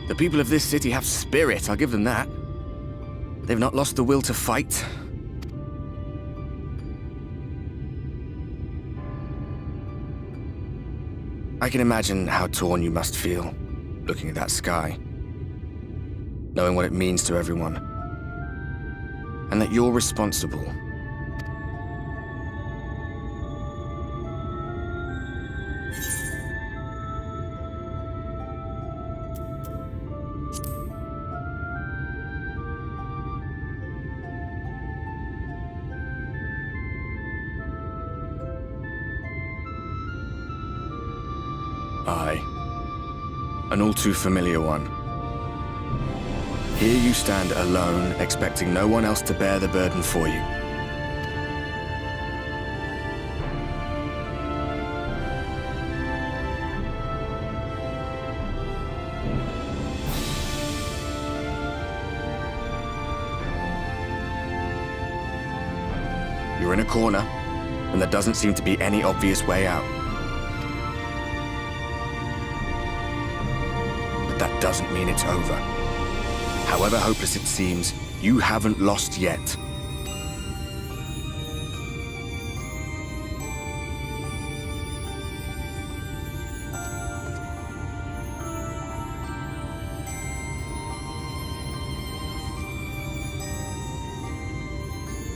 The people of this city have spirit, I'll give them that. They've not lost the will to fight. I can imagine how torn you must feel, looking at that sky, knowing what it means to everyone, and that you're responsible. Aye, an all too familiar one. Here you stand alone, expecting no one else to bear the burden for you. You're in a corner, and there doesn't seem to be any obvious way out. That doesn't mean it's over. However hopeless it seems, you haven't lost yet.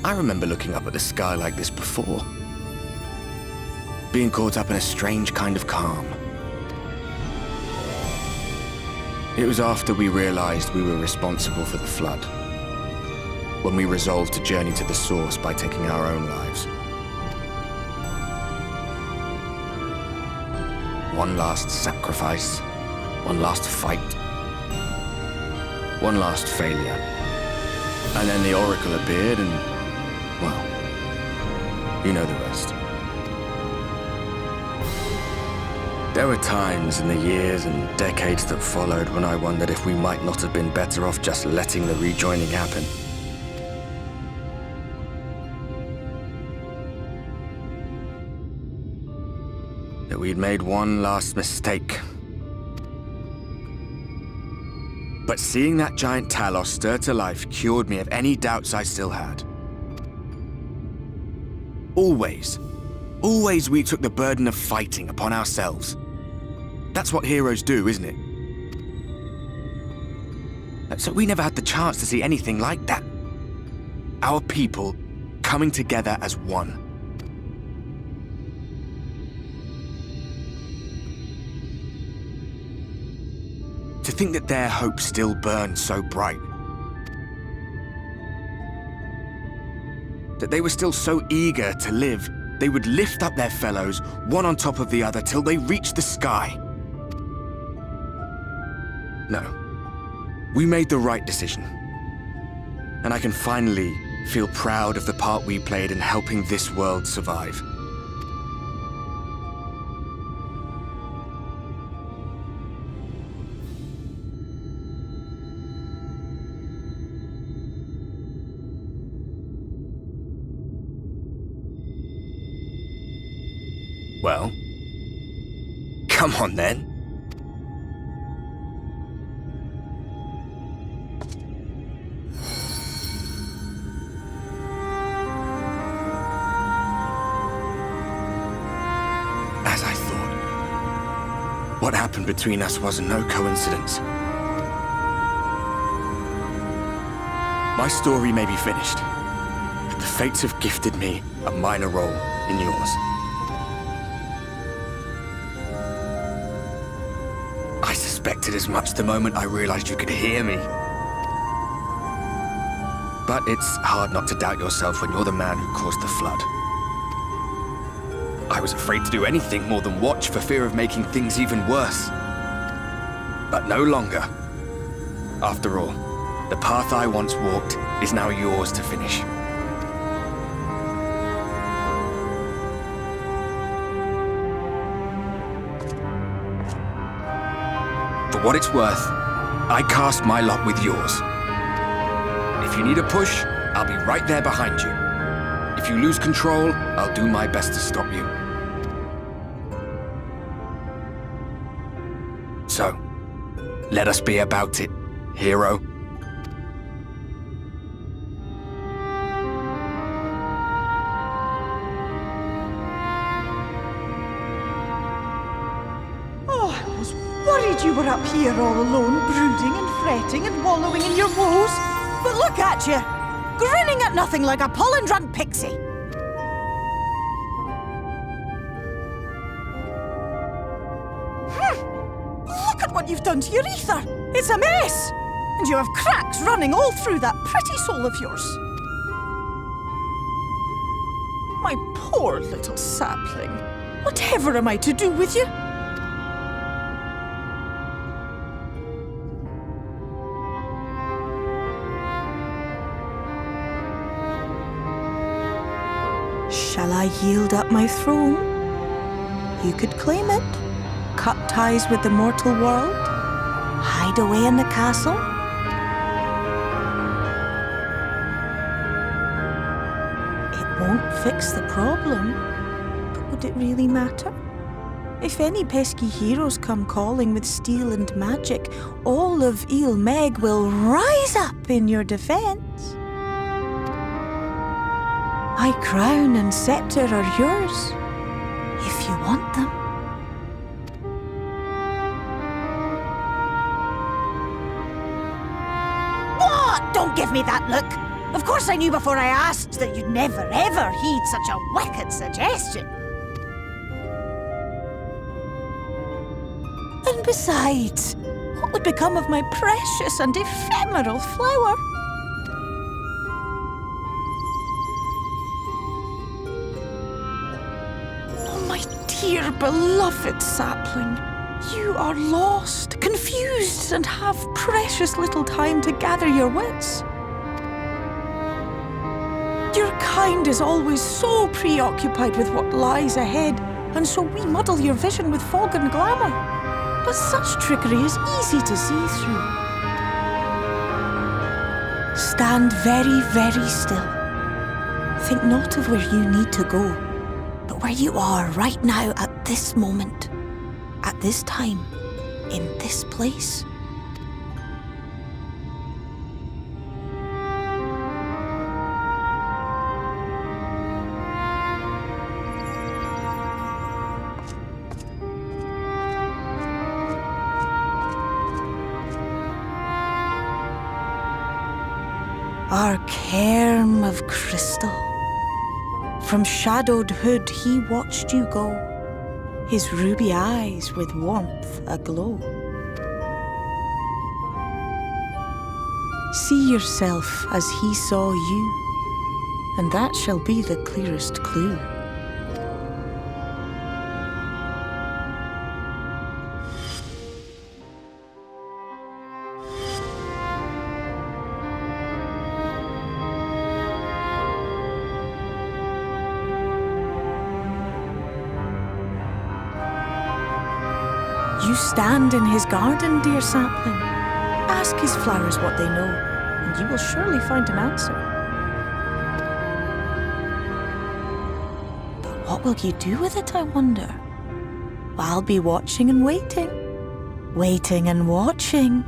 I remember looking up at the sky like this before. Being caught up in a strange kind of calm. It was after we realized we were responsible for the flood, when we resolved to journey to the source by taking our own lives. One last sacrifice, one last fight, one last failure. And then the Oracle appeared and, well, you know the rest. There were times in the years and decades that followed when I wondered if we might not have been better off just letting the rejoining happen. That we'd made one last mistake. But seeing that giant Talos stir to life cured me of any doubts I still had. Always we took the burden of fighting upon ourselves. That's what heroes do, isn't it? So we never had the chance to see anything like that. Our people coming together as one. To think that their hope still burned so bright. That they were still so eager to live, they would lift up their fellows, one on top of the other, till they reached the sky. No. We made the right decision. And I can finally feel proud of the part we played in helping this world survive. Well, come on then. As I thought, what happened between us was no coincidence. My story may be finished, but the fates have gifted me a minor role in yours. I suspected as much the moment I realized you could hear me. But it's hard not to doubt yourself when you're the man who caused the flood. I was afraid to do anything more than watch for fear of making things even worse. But no longer. After all, the path I once walked is now yours to finish. For what it's worth, I cast my lot with yours. If you need a push, I'll be right there behind you. If you lose control, I'll do my best to stop you. So, Let us be about it, hero. Worried you were up here all alone, brooding and fretting and wallowing in your woes. But look at you, grinning at nothing like a pollen-drunk pixie. Look at what you've done to your ether. It's a mess. And you have cracks running all through that pretty soul of yours. My poor little sapling. Whatever am I to do with you? Shall I yield up my throne? You could claim it, cut ties with the mortal world, hide away in the castle. It won't fix the problem, but would it really matter? If any pesky heroes come calling with steel and magic, all of Il Meg will rise up in your defense. My crown and scepter are yours, if you want them. What? Don't give me that look. Of course I knew before I asked that you'd never ever heed such a wicked suggestion. And besides, what would become of my precious and ephemeral flower? Dear beloved sapling, you are lost, confused, and have precious little time to gather your wits. Your kind is always so preoccupied with what lies ahead, and so we muddle your vision with fog and glamour. But such trickery is easy to see through. Stand very, very still. Think not of where you need to go, but where you are right now at this moment, at this time, in this place. Our cairn of crystal. From shadowed hood he watched you go, his ruby eyes with warmth aglow. See yourself as he saw you, and that shall be the clearest clue. You stand in his garden, dear sapling. Ask his flowers what they know, and you will surely find an answer. But what will you do with it, I wonder? I'll be watching and waiting, waiting and watching.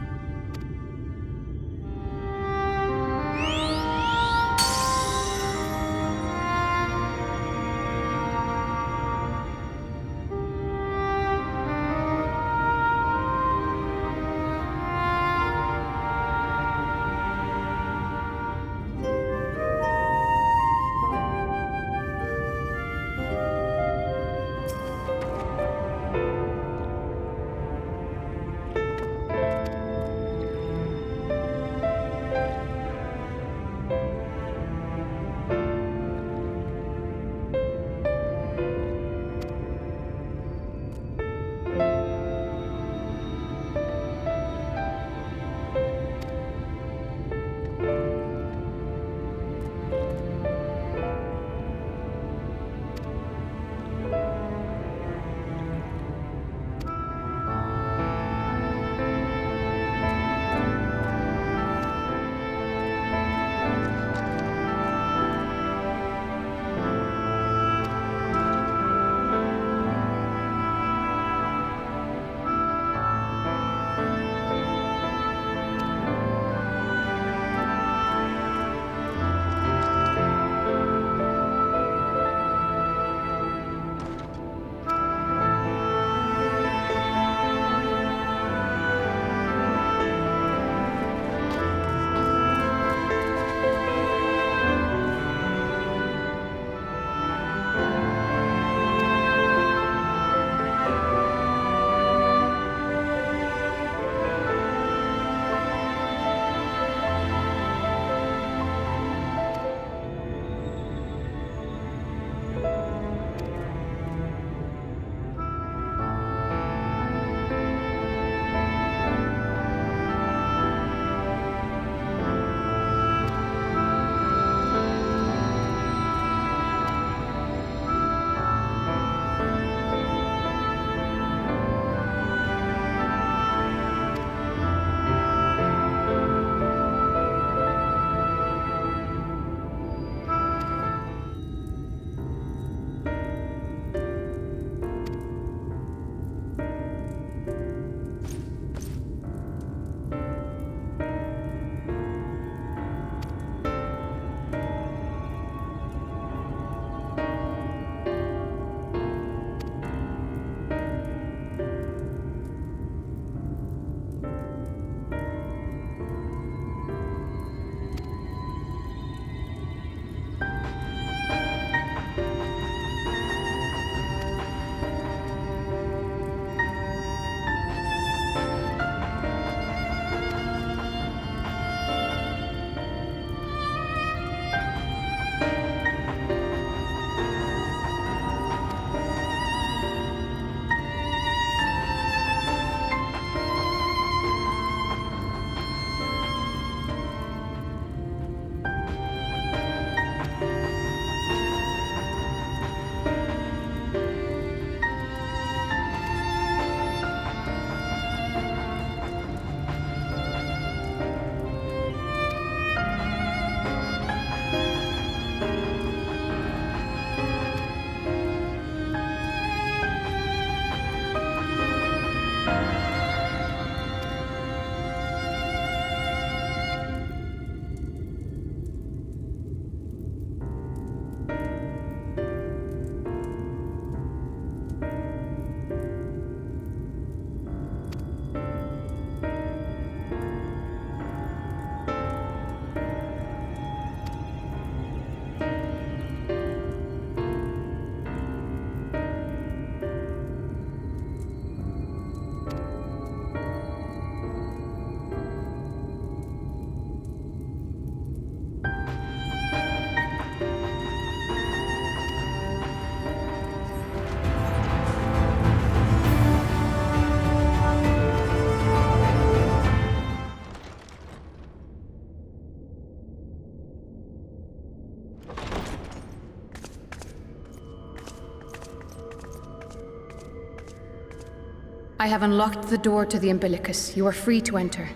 I have unlocked the door to the umbilicus. You are free to enter.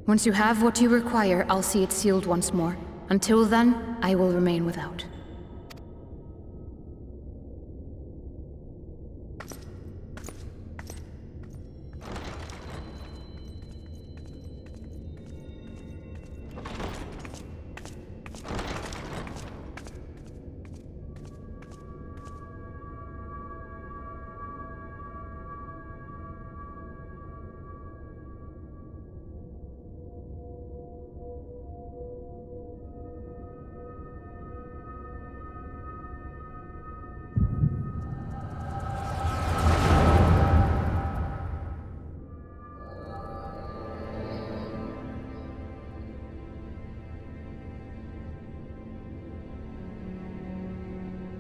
Once you have what you require, I'll see it sealed once more. Until then, I will remain without.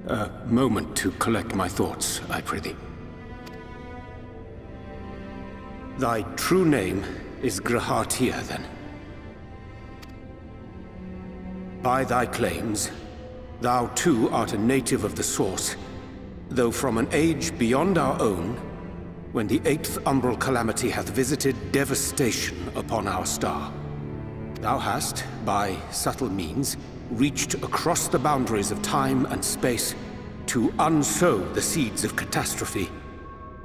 A moment to collect my thoughts, I prithee. Thy true name is Grahatir, then? By thy claims, thou too art a native of the Source, though from an age beyond our own, when the 8th umbral calamity hath visited devastation upon our star. Thou hast, by subtle means, reached across the boundaries of time and space to unsow the seeds of catastrophe,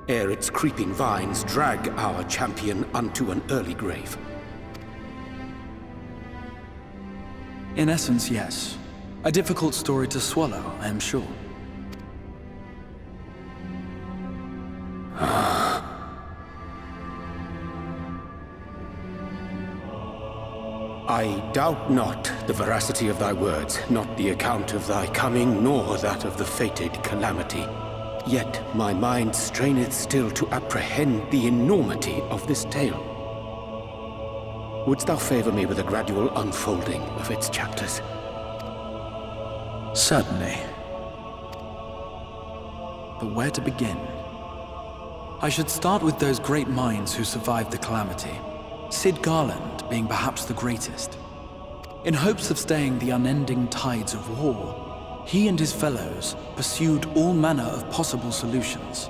ere its creeping vines drag our champion unto an early grave. In essence, yes. A difficult story to swallow, I am sure. I doubt not the veracity of thy words, not the account of thy coming, nor that of the fated calamity. Yet my mind straineth still to apprehend the enormity of this tale. Wouldst thou favor me with a gradual unfolding of its chapters? Certainly. But where to begin? I should start with those great minds who survived the calamity. Sid Garland being perhaps the greatest. In hopes of staying the unending tides of war, he and his fellows pursued all manner of possible solutions.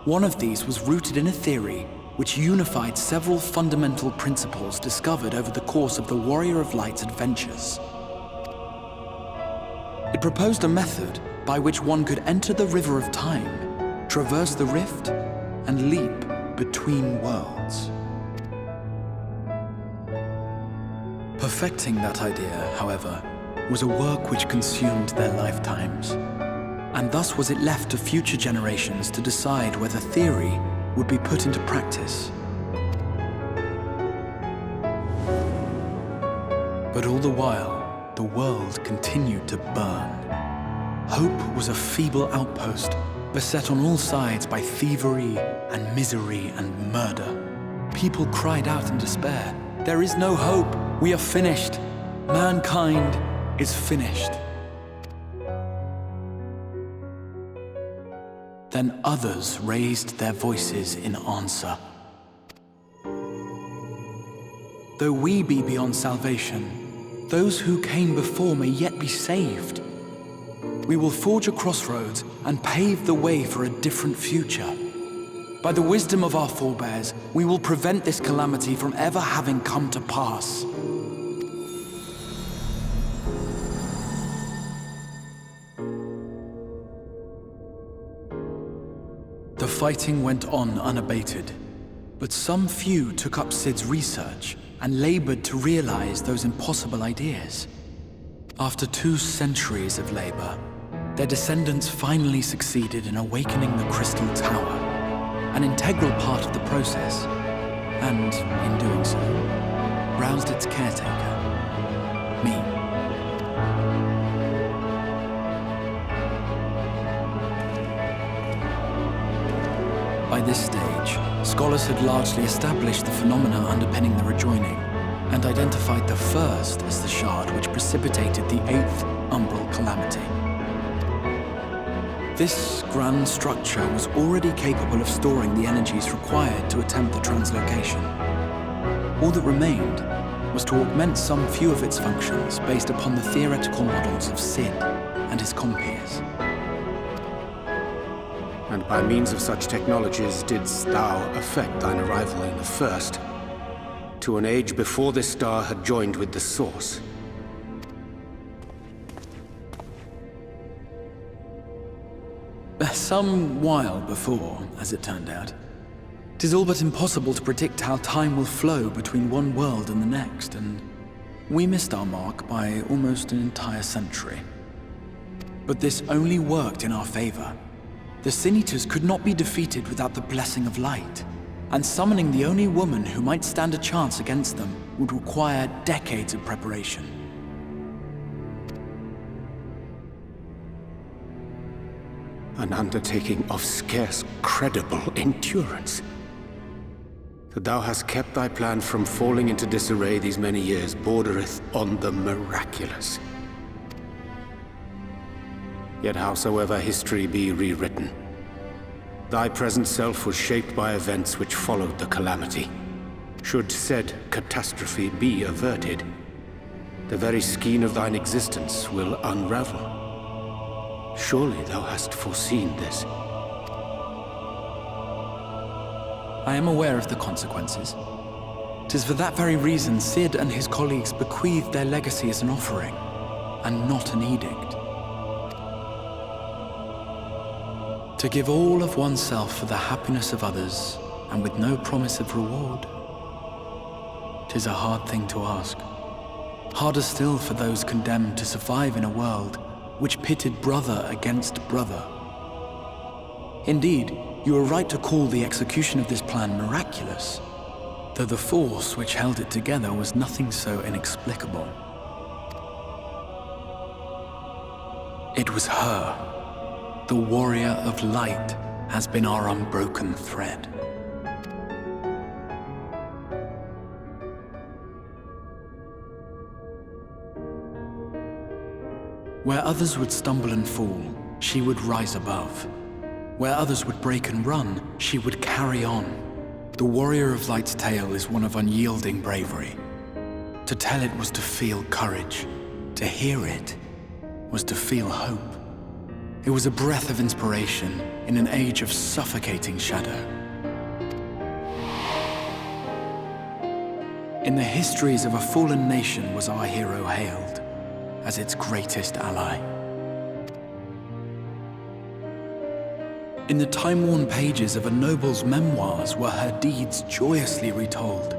One of these was rooted in a theory which unified several fundamental principles discovered over the course of the Warrior of Light's adventures. It proposed a method by which one could enter the river of time, traverse the rift, and leap between worlds. Perfecting that idea, however, was a work which consumed their lifetimes, and thus was it left to future generations to decide whether theory would be put into practice. But all the while, the world continued to burn. Hope was a feeble outpost, beset on all sides by thievery and misery and murder. People cried out in despair, "There is no hope! We are finished! Mankind is finished!" Then others raised their voices in answer. Though we be beyond salvation, those who came before may yet be saved. We will forge a crossroads and pave the way for a different future. By the wisdom of our forebears, we will prevent this calamity from ever having come to pass. The fighting went on unabated, but some few took up Sid's research and labored to realize those impossible ideas. After 2 centuries of labor, their descendants finally succeeded in awakening the Crystal Tower, an integral part of the process, and, in doing so, roused its caretaker, me. By this stage, scholars had largely established the phenomena underpinning the rejoining, and identified the first as the shard which precipitated the 8th umbral calamity. This grand structure was already capable of storing the energies required to attempt the translocation. All that remained was to augment some few of its functions based upon the theoretical models of Sid and his compeers. And by means of such technologies didst thou effect thine arrival in the first, to an age before this star had joined with the Source. Some while before, as it turned out. 'Tis all but impossible to predict how time will flow between one world and the next, and we missed our mark by almost an entire century. But this only worked in our favor. The Sin Eaters could not be defeated without the blessing of light, and summoning the only woman who might stand a chance against them would require decades of preparation. An undertaking of scarce credible endurance. That thou hast kept thy plan from falling into disarray these many years bordereth on the miraculous. Yet howsoever history be rewritten, thy present self was shaped by events which followed the calamity. Should said catastrophe be averted, the very skein of thine existence will unravel. Surely thou hast foreseen this. I am aware of the consequences. 'Tis for that very reason Sid and his colleagues bequeathed their legacy as an offering, and not an edict. To give all of oneself for the happiness of others, and with no promise of reward. 'Tis a hard thing to ask. Harder still for those condemned to survive in a world which pitted brother against brother. Indeed, you are right to call the execution of this plan miraculous, though the force which held it together was nothing so inexplicable. It was her. The warrior of light has been our unbroken thread. Where others would stumble and fall, she would rise above. Where others would break and run, she would carry on. The warrior of light's tale is one of unyielding bravery. To tell it was to feel courage. To hear it was to feel hope. It was a breath of inspiration in an age of suffocating shadow. In the histories of a fallen nation was our hero hailed as its greatest ally. In the time-worn pages of a noble's memoirs were her deeds joyously retold.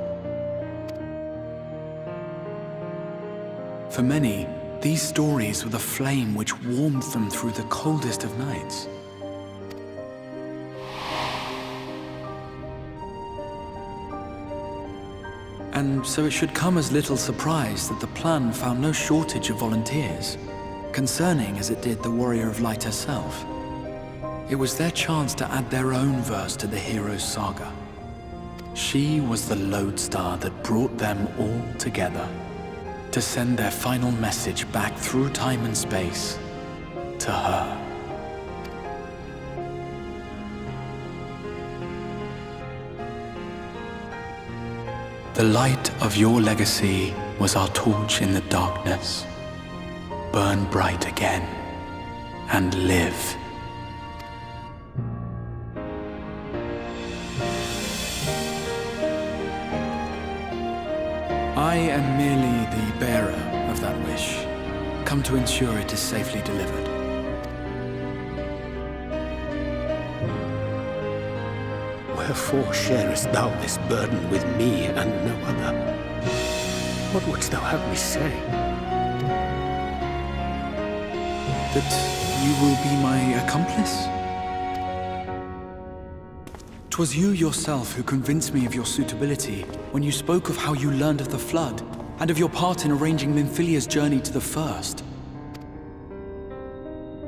For many, these stories were the flame which warmed them through the coldest of nights. And so it should come as little surprise that the plan found no shortage of volunteers, concerning as it did the Warrior of Light herself. It was their chance to add their own verse to the hero's saga. She was the lodestar that brought them all together, to send their final message back through time and space to her. The light of your legacy was our torch in the darkness. Burn bright again and live. I am merely the bearer of that wish, come to ensure it is safely delivered. Wherefore sharest thou this burden with me and no other? What wouldst thou have me say? That you will be my accomplice? 'Twas you yourself who convinced me of your suitability when you spoke of how you learned of the Flood and of your part in arranging Minfilia's journey to the First.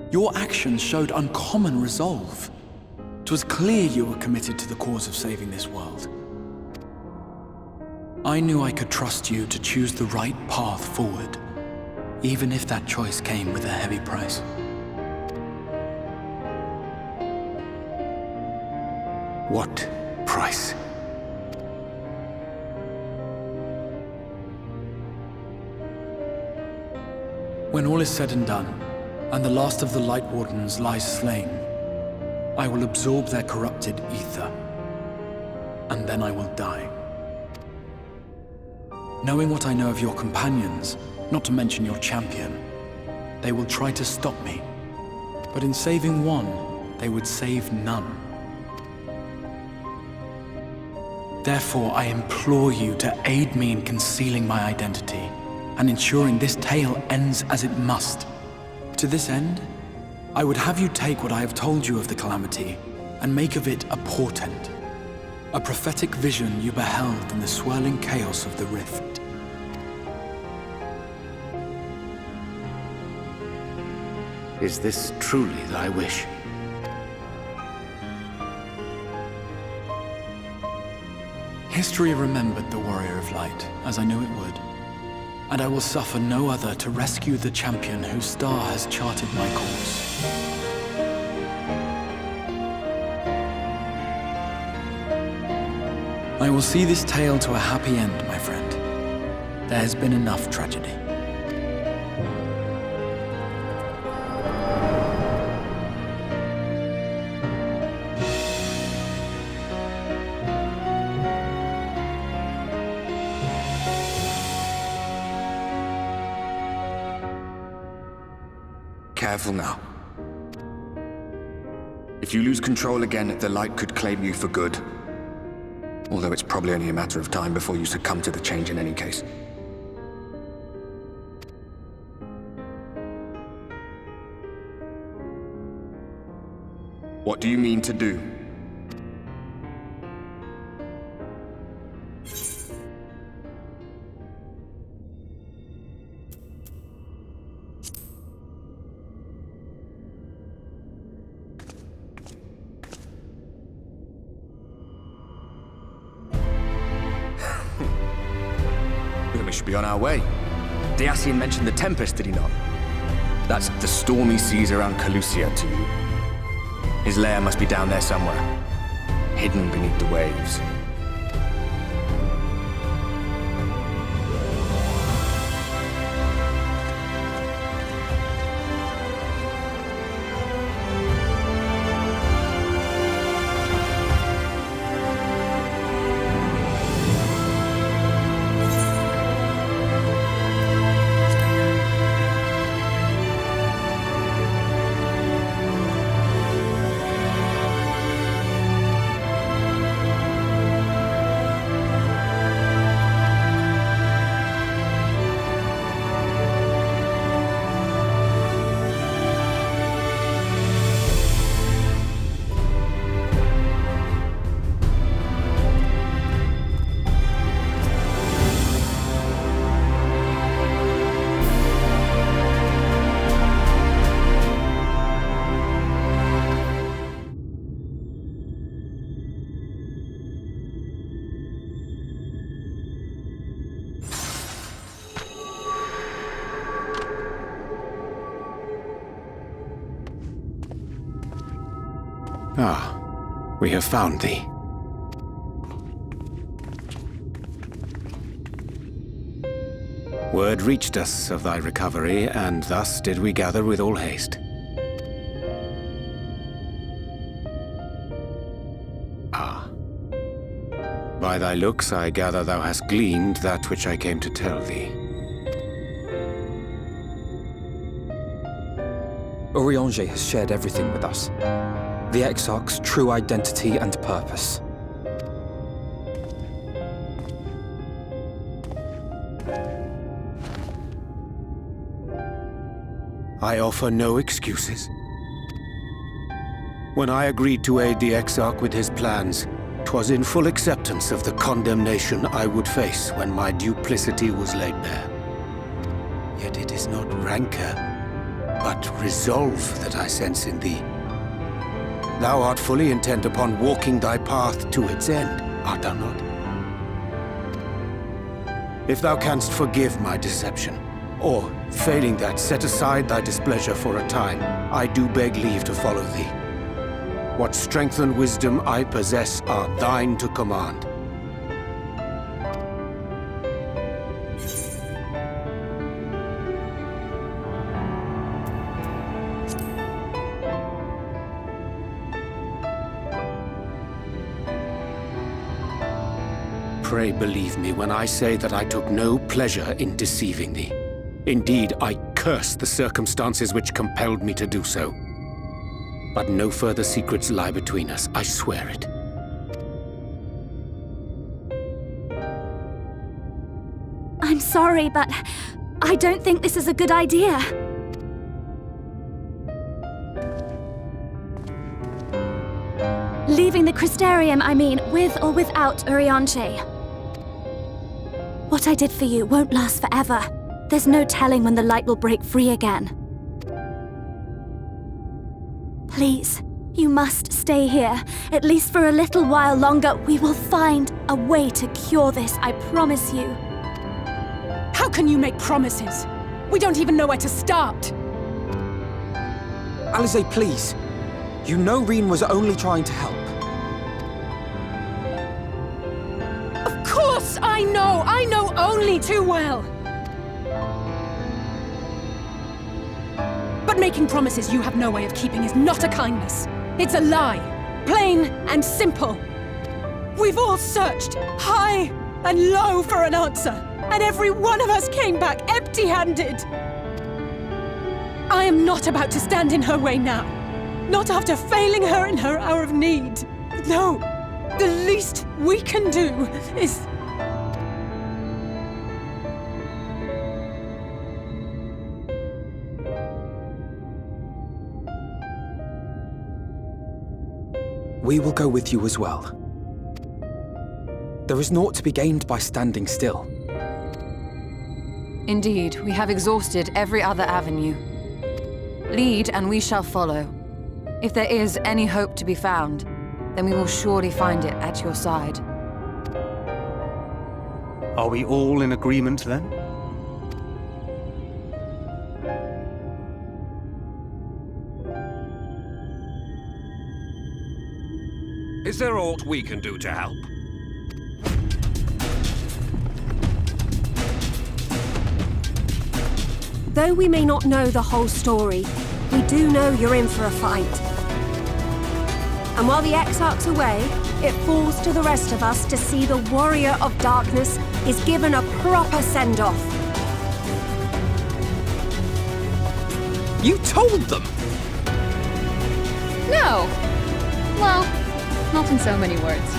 Your actions showed uncommon resolve. 'Twas clear you were committed to the cause of saving this world. I knew I could trust you to choose the right path forward, even if that choice came with a heavy price. What price? When all is said and done, and the last of the Light Wardens lies slain, I will absorb their corrupted ether, and then I will die. Knowing what I know of your companions, not to mention your champion, they will try to stop me. But in saving one, they would save none. Therefore, I implore you to aid me in concealing my identity and ensuring this tale ends as it must. To this end, I would have you take what I have told you of the Calamity and make of it a portent, a prophetic vision you beheld in the swirling chaos of the Rift. Is this truly thy wish? History remembered the Warrior of Light, as I knew it would. And I will suffer no other to rescue the champion whose star has charted my course. I will see this tale to a happy end, my friend. There has been enough tragedy. Careful now. If you lose control again, the light could claim you for good. Although it's probably only a matter of time before you succumb to the change in any case. What do you mean to do? We should be on our way. Dacian mentioned the Tempest, did he not? That's the stormy seas around Calusia to you. His lair must be down there somewhere, hidden beneath the waves. Ah, we have found thee. Word reached us of thy recovery, and thus did we gather with all haste. Ah. By thy looks I gather thou hast gleaned that which I came to tell thee. Urianger has shared everything with us. The Exarch's true identity and purpose. I offer no excuses. When I agreed to aid the Exarch with his plans, 'twas in full acceptance of the condemnation I would face when my duplicity was laid bare. Yet it is not rancor, but resolve that I sense in thee. Thou art fully intent upon walking thy path to its end, art thou not? If thou canst forgive my deception, or, failing that, set aside thy displeasure for a time, I do beg leave to follow thee. What strength and wisdom I possess are thine to command. Pray believe me when I say that I took no pleasure in deceiving thee. Indeed, I curse the circumstances which compelled me to do so. But no further secrets lie between us, I swear it. I'm sorry, but I don't think this is a good idea. Leaving the Crystarium, I mean, with or without Urianche. What I did for you won't last forever. There's no telling when the light will break free again. Please, you must stay here, at least for a little while longer. We will find a way to cure this, I promise you. How can you make promises? We don't even know where to start. Alisaie, please. You know Reen was only trying to help. Of course I know! I know only too well! But making promises you have no way of keeping is not a kindness. It's a lie. Plain and simple. We've all searched high and low for an answer, and every one of us came back empty-handed. I am not about to stand in her way now. Not after failing her in her hour of need. No, the least we can do is... We will go with you as well. There is naught to be gained by standing still. Indeed, we have exhausted every other avenue. Lead, and we shall follow. If there is any hope to be found, then we will surely find it at your side. Are we all in agreement, then? Is there aught we can do to help? Though we may not know the whole story, we do know you're in for a fight. And while the Exarch's away, it falls to the rest of us to see the Warrior of Darkness is given a proper send-off. You told them! No! Well, not in so many words.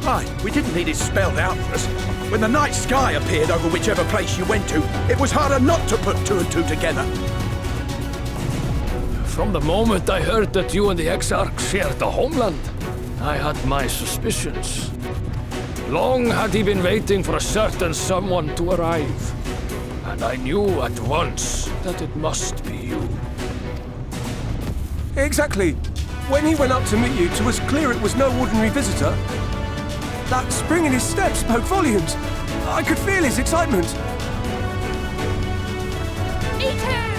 Aye, we didn't need it spelled out for us. When the night sky appeared over whichever place you went to, it was harder not to put two and two together. From the moment I heard that you and the Exarch shared the homeland, I had my suspicions. Long had he been waiting for a certain someone to arrive, and I knew at once that it must be you. Exactly. When he went up to meet you, it was clear it was no ordinary visitor. That spring in his step spoke volumes. I could feel his excitement. Me too!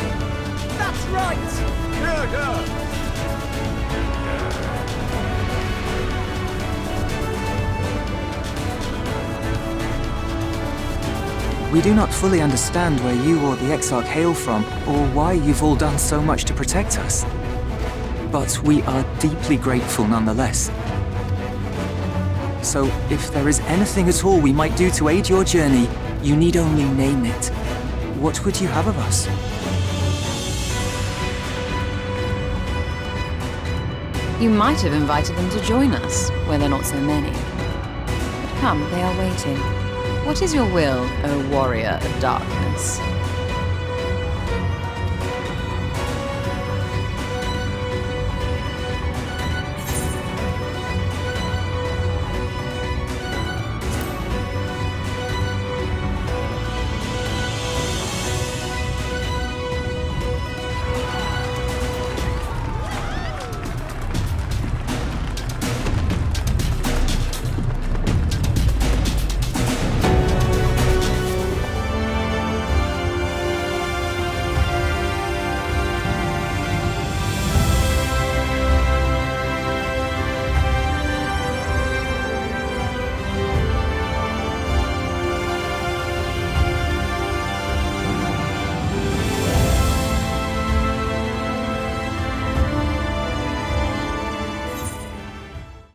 That's right! Yeah. We do not fully understand where you or the Exarch hail from, or why you've all done so much to protect us. But we are deeply grateful nonetheless. So, if there is anything at all we might do to aid your journey, you need only name it. What would you have of us? You might have invited them to join us, where there are not so many. But come, they are waiting. What is your will, O Warrior of Darkness?